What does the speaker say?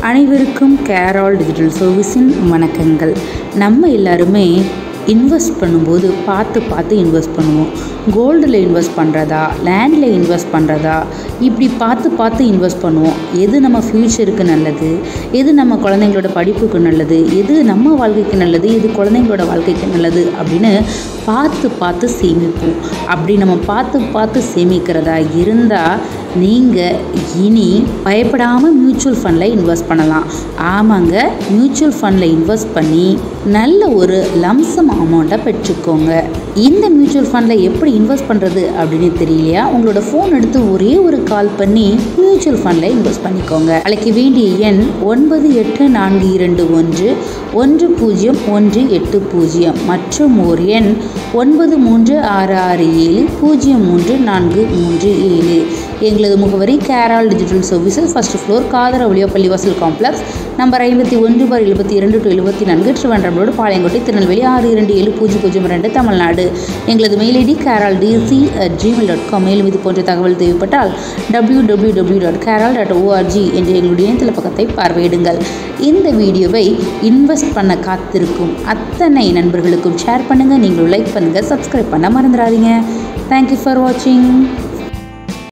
அனைவருக்கும் கேரால் டிஜிட்டல் சர்வீஸின் வணக்கங்கள். நம்ம எல்லாருமே இன்வெஸ்ட் பண்ணும்போது பார்த்து இன்வெஸ்ட் பண்ணுவோம். கோல்டில் இன்வெஸ்ட் பண்ணுறதா, லேண்டில் இன்வெஸ்ட் பண்ணுறதா, இப்படி பார்த்து இன்வெஸ்ட் பண்ணுவோம். எது நம்ம ஃப்யூச்சருக்கு நல்லது, எது நம்ம குழந்தைங்களோட படிப்புக்கு நல்லது, எது நம்ம வாழ்க்கைக்கு நல்லது, எது குழந்தைங்களோட வாழ்க்கைக்கு நல்லது அப்படின்னு பார்த்து சேமிப்போம். அப்படி நம்ம பார்த்து சேமிக்கிறதா இருந்தால் நீங்கள் இனி பயப்படாமல் மியூச்சுவல் ஃபண்டில் இன்வெஸ்ட் பண்ணலாம். ஆமாங்க, மியூச்சுவல் ஃபண்டில் இன்வெஸ்ட் பண்ணி நல்ல ஒரு லம்சம் அமௌண்ட்டை பெற்றுக்கோங்க. இந்த மியூச்சுவல் ஃபண்டில் எப்படி இன்வெஸ்ட் பண்ணுறது அப்படின்னு தெரியலையா? உங்களோட ஃபோன் எடுத்து ஒரே ஒரு கால் பண்ணி மியூச்சுவல் ஃபண்டில் இன்வெஸ்ட் பண்ணிக்கோங்க. அழைக்க வேண்டிய எண் 9842110180 மற்றும் ஒரு எண் 9366703437. எங்களது முகவரி கேரால் digital services, first floor, Kadar Auliya பள்ளிவாசல் complex, number 51/72-74, Tiruvannamalai road, Palayamkottai, Tirunelveli 627002, Tamil Nadu. எங்களது மெயில் ஐடி keraldc@gmail.com. மேலும் இது போன்ற தகவல் தேவைப்பட்டால் www.keral.org என்ற எங்களுடைய இணையதள பக்கத்தை பார்வையிடுங்கள். இந்த வீடியோவை இன்வெஸ்ட் பண்ண காத்திருக்கும் அத்தனை நண்பர்களுக்கும் ஷேர் பண்ணுங்கள். நீங்களும் லைக் பண்ணுங்கள், சப்ஸ்கிரைப் பண்ண மறந்துடாதீங்க. தேங்க்யூ ஃபார் வாட்சிங்.